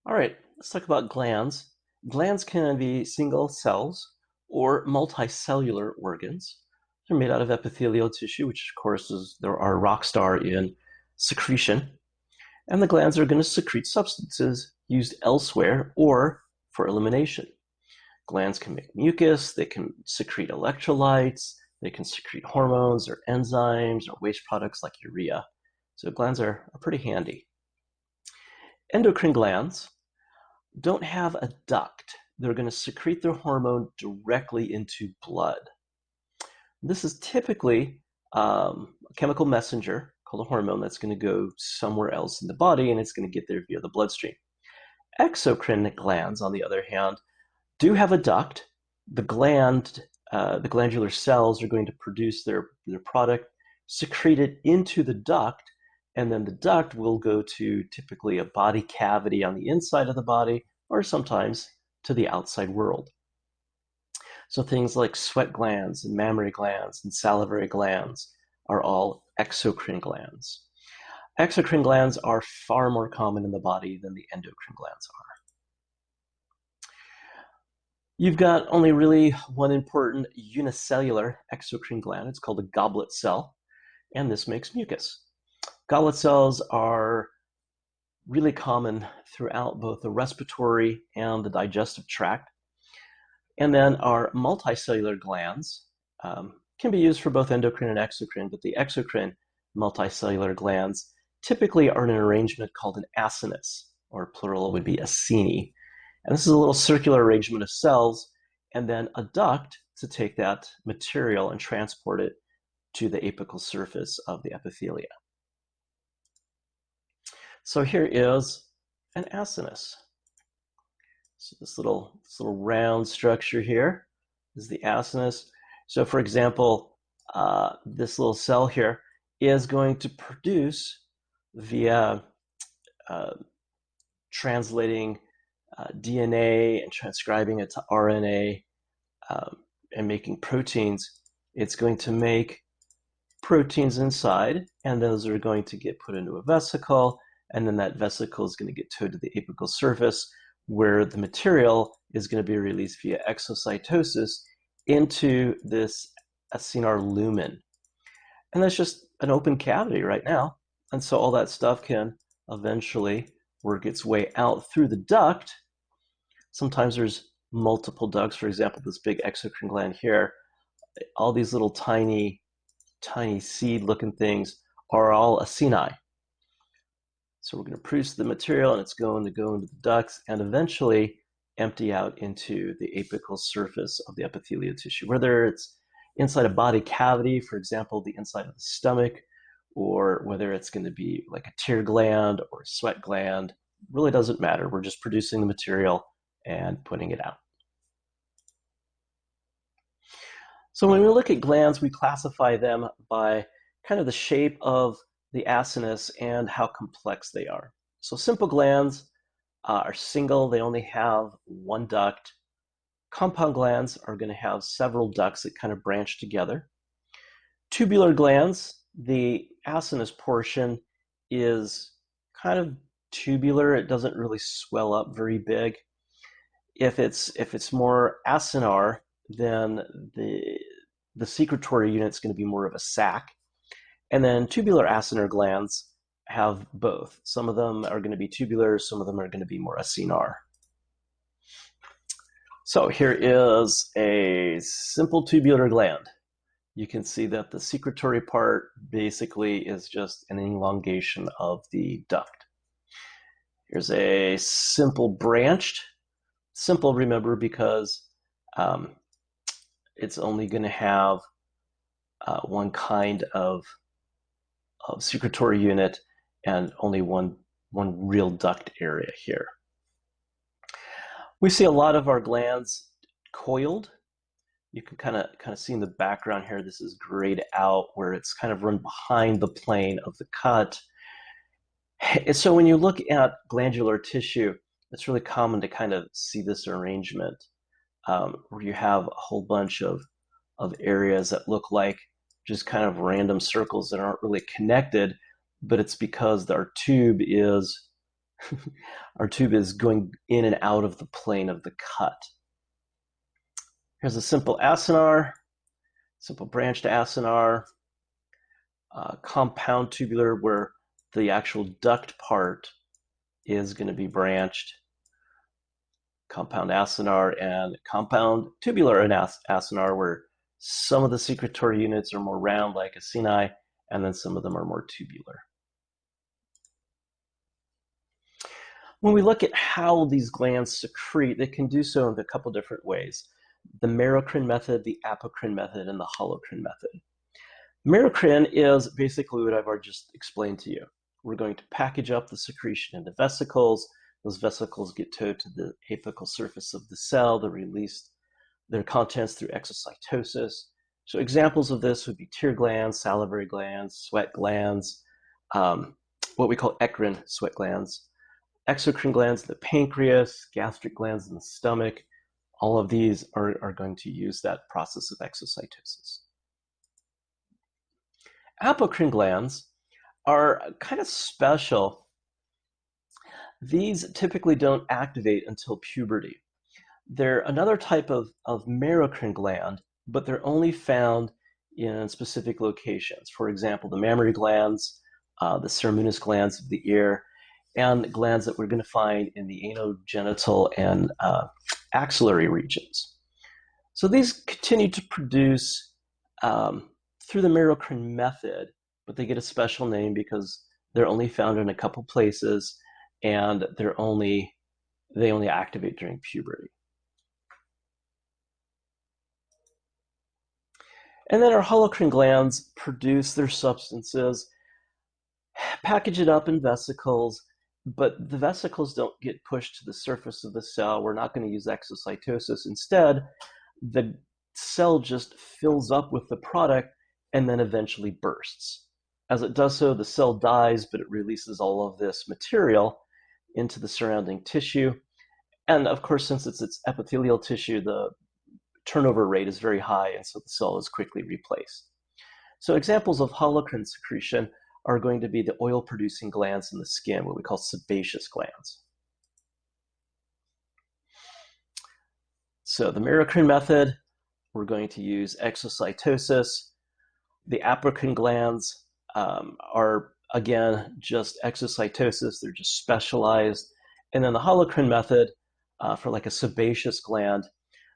All right, let's talk about glands. Glands can be single cells or multicellular organs. They're made out of epithelial tissue, which of course is there are rock star in secretion. And the glands are going to secrete substances used elsewhere or for elimination. Glands can make mucus, they can secrete electrolytes, they can secrete hormones or enzymes or waste products like urea. So glands are pretty handy. Endocrine glands don't have a duct. They're going to secrete their hormone directly into blood. This is typically a chemical messenger called a hormone that's going to go somewhere else in the body, and it's going to get there via the bloodstream. Exocrine glands, on the other hand, do have a duct. The glandular cells are going to produce their product, secrete it into the duct, and then the duct will go to typically a body cavity on the inside of the body, or sometimes to the outside world. So things like sweat glands and mammary glands and salivary glands are all exocrine glands. Exocrine glands are far more common in the body than the endocrine glands are. You've got only really one important unicellular exocrine gland. It's called a goblet cell, and this makes mucus. Goblet cells are really common throughout both the respiratory and the digestive tract. And then our multicellular glands can be used for both endocrine and exocrine, but the exocrine multicellular glands typically are in an arrangement called an acinus, or plural would be acini. And this is a little circular arrangement of cells, and then a duct to take that material and transport it to the apical surface of the epithelia. So here is an acinus. So this little round structure here is the acinus. So for example, this little cell here is going to produce via translating DNA and transcribing it to RNA and making proteins. It's going to make proteins inside, and those are going to get put into a vesicle, and then that vesicle is going to get towed to the apical surface, where the material is going to be released via exocytosis into this acinar lumen. And that's just an open cavity right now. And so all that stuff can eventually work its way out through the duct. Sometimes there's multiple ducts. For example, this big exocrine gland here, all these little tiny seed-looking things are all acini. So we're going to produce the material, and it's going to go into the ducts and eventually empty out into the apical surface of the epithelial tissue, whether it's inside a body cavity, for example, the inside of the stomach, or whether it's going to be like a tear gland or a sweat gland. Really doesn't matter. We're just producing the material and putting it out. So when we look at glands, we classify them by kind of the shape of the acinus and how complex they are. So simple glands are single. They only have one duct. Compound glands are going to have several ducts that kind of branch together. Tubular glands, the acinus portion is kind of tubular. It doesn't really swell up very big. If it's more acinar, then the secretory unit is going to be more of a sac. And then tubular acinar glands have both. Some of them are going to be tubular, some of them are going to be more acinar. So here is a simple tubular gland. You can see that the secretory part basically is just an elongation of the duct. Here's a simple branched. Simple, remember, because it's only going to have one kind of secretory unit and only one real duct area here. We see a lot of our glands coiled. You can kind of see in the background here, this is grayed out where it's kind of run behind the plane of the cut. And so when you look at glandular tissue, it's really common to kind of see this arrangement where you have a whole bunch of areas that look like just kind of random circles that aren't really connected, but it's because our tube is Our tube is going in and out of the plane of the cut. Here's a simple acinar, simple branched acinar, compound tubular where the actual duct part is going to be branched, compound acinar, and compound tubular acinar where some of the secretory units are more round like acini, and then some of them are more tubular. When we look at how these glands secrete, they can do so in a couple different ways. The merocrine method, the apocrine method, and the holocrine method. Merocrine is basically what I've already just explained to you. We're going to package up the secretion into vesicles. Those vesicles get towed to the apical surface of the cell to release their contents through exocytosis. So examples of this would be tear glands, salivary glands, sweat glands, what we call eccrine sweat glands, exocrine glands in the pancreas, gastric glands in the stomach. All of these are going to use that process of exocytosis. Apocrine glands are kind of special. These typically don't activate until puberty. They're another type of merocrine gland, but they're only found in specific locations. For example, the mammary glands, the ceruminous glands of the ear, and glands that we're going to find in the anogenital and axillary regions. So these continue to produce through the merocrine method, but they get a special name because they're only found in a couple places, and they only activate during puberty. And then our holocrine glands produce their substances, package it up in vesicles, but the vesicles don't get pushed to the surface of the cell. We're not going to use exocytosis. Instead, the cell just fills up with the product and then eventually bursts. As it does so, the cell dies, but it releases all of this material into the surrounding tissue. And of course, since it's epithelial tissue, the turnover rate is very high, and so the cell is quickly replaced. So examples of holocrine secretion are going to be the oil-producing glands in the skin, what we call sebaceous glands. So the merocrine method, we're going to use exocytosis. The apocrine glands are, again, just exocytosis. They're just specialized. And then the holocrine method, for like a sebaceous gland,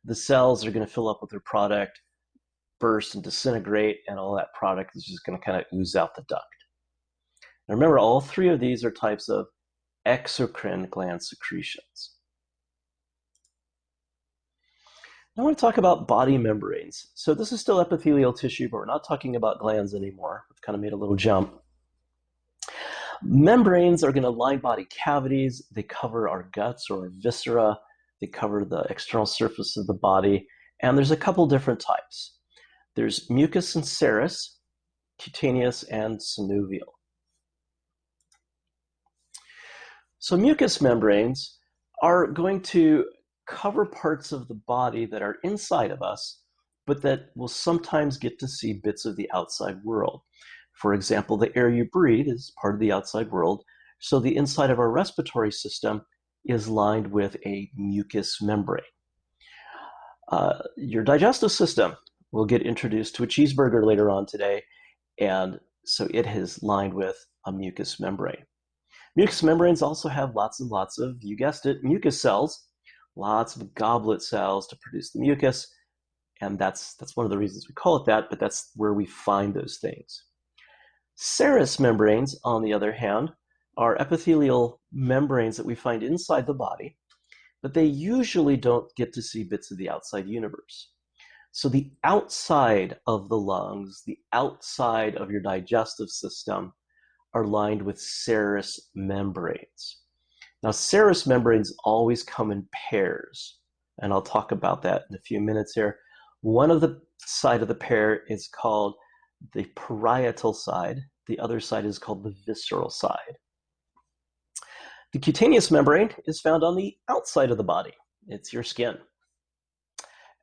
the cells are going to fill up with their product, burst and disintegrate, and all that product is just going to kind of ooze out the duct. Now remember, all three of these are types of exocrine gland secretions. Now I want to talk about body membranes. So this is still epithelial tissue, but we're not talking about glands anymore. We've kind of made a little jump. Membranes are going to line body cavities. They cover our guts or our viscera. They cover the external surface of the body. And there's a couple different types. There's mucous and serous, cutaneous, and synovial. So mucous membranes are going to cover parts of the body that are inside of us, but that will sometimes get to see bits of the outside world. For example, the air you breathe is part of the outside world, so the inside of our respiratory system is lined with a mucous membrane. Your digestive system will get introduced to a cheeseburger later on today, and so it is lined with a mucous membrane. Mucous membranes also have lots and lots of, you guessed it, mucus cells, lots of goblet cells to produce the mucus, and that's one of the reasons we call it that, but that's where we find those things. Serous membranes, on the other hand, are epithelial membranes that we find inside the body, but they usually don't get to see bits of the outside universe. So the outside of the lungs, the outside of your digestive system, are lined with serous membranes. Now, serous membranes always come in pairs, and I'll talk about that in a few minutes here. One of the side of the pair is called the parietal side. The other side is called the visceral side. The cutaneous membrane is found on the outside of the body. It's your skin.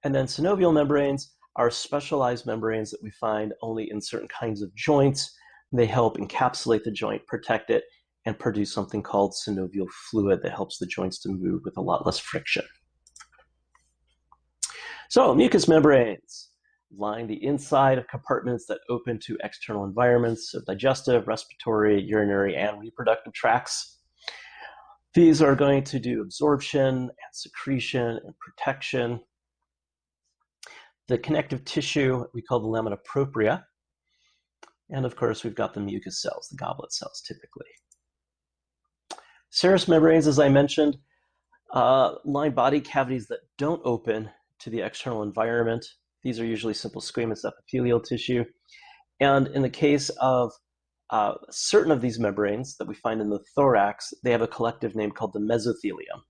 And then synovial membranes are specialized membranes that we find only in certain kinds of joints. They help encapsulate the joint, protect it, and produce something called synovial fluid that helps the joints to move with a lot less friction. So mucous membranes line the inside of compartments that open to external environments, so digestive, respiratory, urinary, and reproductive tracts. These are going to do absorption and secretion and protection. The connective tissue we call the lamina propria. And of course, we've got the mucous cells, the goblet cells typically. Serous membranes, as I mentioned, line body cavities that don't open to the external environment. These are usually simple squamous epithelial tissue. And in the case of certain of these membranes that we find in the thorax, they have a collective name called the mesothelium.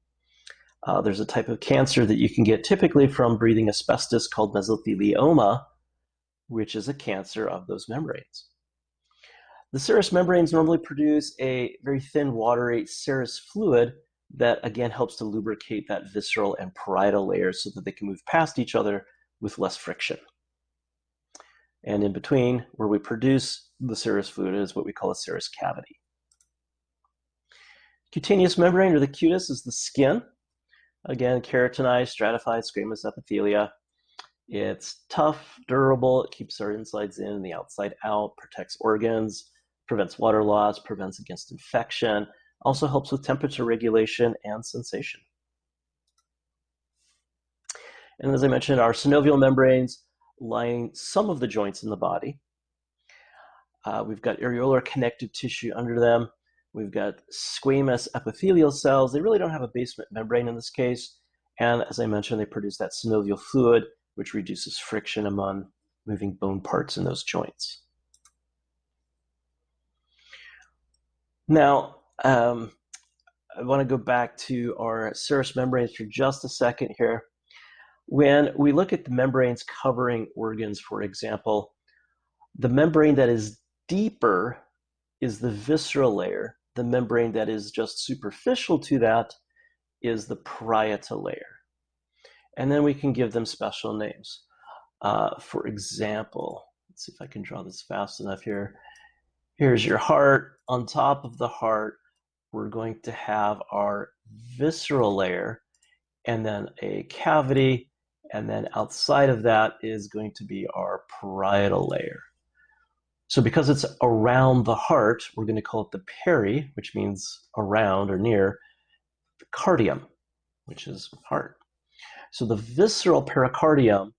There's a type of cancer that you can get typically from breathing asbestos called mesothelioma, which is a cancer of those membranes. The serous membranes normally produce a very thin, watery serous fluid that again helps to lubricate that visceral and parietal layers so that they can move past each other with less friction. And in between, where we produce the serous fluid, is what we call a serous cavity. Cutaneous membrane, or the cutis, is the skin. Again, keratinized, stratified squamous epithelia. It's tough, durable, it keeps our insides in and the outside out, protects organs, prevents water loss, prevents against infection, also helps with temperature regulation and sensation. And as I mentioned, our synovial membranes line some of the joints in the body. We've got areolar connective tissue under them. We've got squamous epithelial cells. They really don't have a basement membrane in this case. And as I mentioned, they produce that synovial fluid, which reduces friction among moving bone parts in those joints. Now, I want to go back to our serous membranes for just a second here. When we look at the membranes covering organs, for example, the membrane that is deeper is the visceral layer. The membrane that is just superficial to that is the parietal layer. And then we can give them special names. For example, let's see if I can draw this fast enough here. Here's your heart. On top of the heart, we're going to have our visceral layer, and then a cavity, and then outside of that is going to be our parietal layer. So because it's around the heart, we're going to call it the peri, which means around or near, the cardium, which is heart. So the visceral pericardium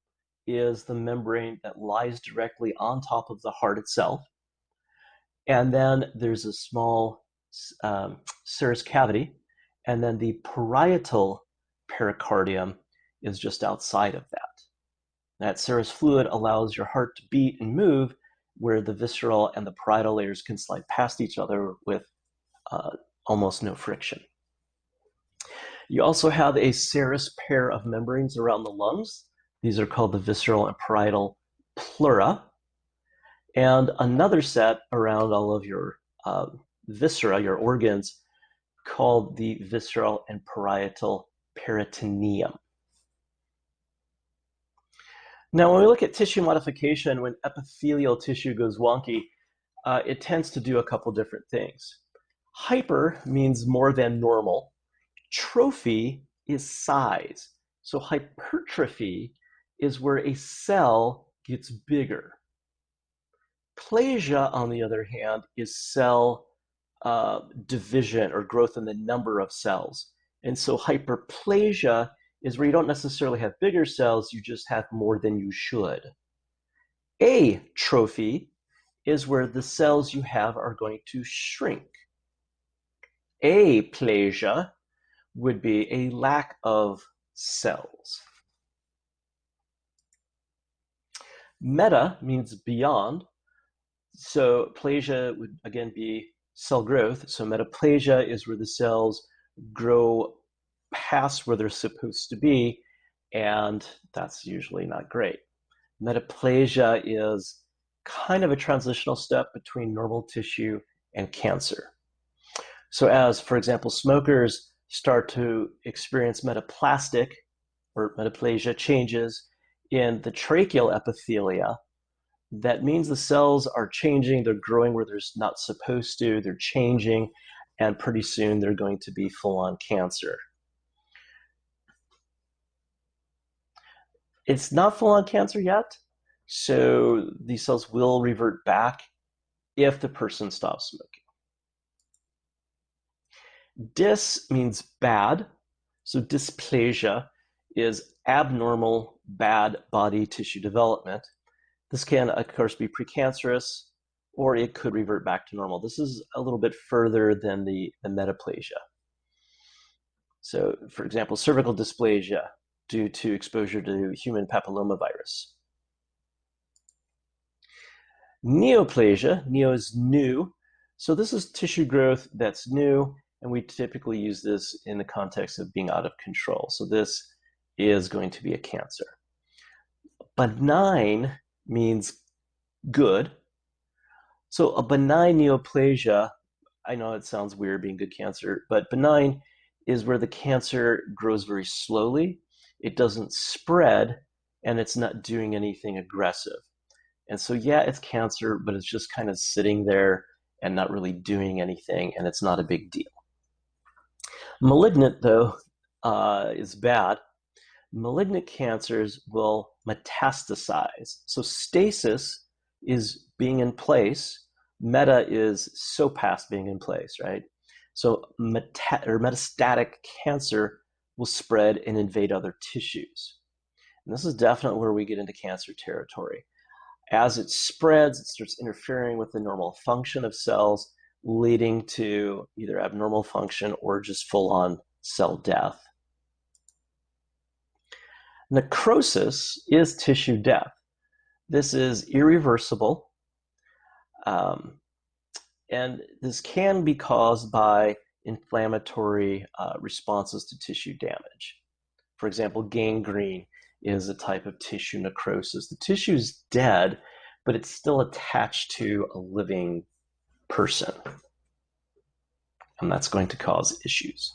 is the membrane that lies directly on top of the heart itself. And then there's a small serous cavity, and then the parietal pericardium is just outside of that. That serous fluid allows your heart to beat and move, where the visceral and the parietal layers can slide past each other with almost no friction. You also have a serous pair of membranes around the lungs. These are called the visceral and parietal pleura, and another set around all of your viscera, your organs, called the visceral and parietal peritoneum. Now, when we look at tissue modification, when epithelial tissue goes wonky, it tends to do a couple different things. Hyper means more than normal. Trophy is size. So hypertrophy is where a cell gets bigger. Plasia, on the other hand, is cell division or growth in the number of cells. And so hyperplasia is where you don't necessarily have bigger cells, you just have more than you should. Atrophy is where the cells you have are going to shrink. Aplasia would be a lack of cells. Meta means beyond. So plasia would again be cell growth. So metaplasia is where the cells grow past where they're supposed to be, and that's usually not great. Metaplasia is kind of a transitional step between normal tissue and cancer. So as, for example, smokers start to experience metaplastic or metaplasia changes in the tracheal epithelia, that means the cells are changing, they're growing where they're not supposed to, they're changing, and pretty soon they're going to be full-on cancer. It's not full-on cancer yet, so these cells will revert back if the person stops smoking. Dys means bad, so dysplasia is abnormal, bad body tissue development. This can, of course, be precancerous, or it could revert back to normal. This is a little bit further than the metaplasia. So, for example, cervical dysplasia due to exposure to human papillomavirus. Neoplasia, neo is new, so this is tissue growth that's new, and we typically use this in the context of being out of control. So this is going to be a cancer. Benign means good. So a benign neoplasia, I know it sounds weird being good cancer, but benign is where the cancer grows very slowly, it doesn't spread, and it's not doing anything aggressive. And so, yeah, it's cancer, but it's just kind of sitting there and not really doing anything, and it's not a big deal. Malignant, though, is bad. Malignant cancers will metastasize. So stasis is being in place. Meta is so past being in place, right? So metastatic cancer will spread and invade other tissues. And this is definitely where we get into cancer territory. As it spreads, it starts interfering with the normal function of cells, leading to either abnormal function or just full-on cell death. Necrosis is tissue death. This is irreversible, and this can be caused by inflammatory responses to tissue damage. For example, gangrene is a type of tissue necrosis. The tissue's dead, but it's still attached to a living person, and that's going to cause issues.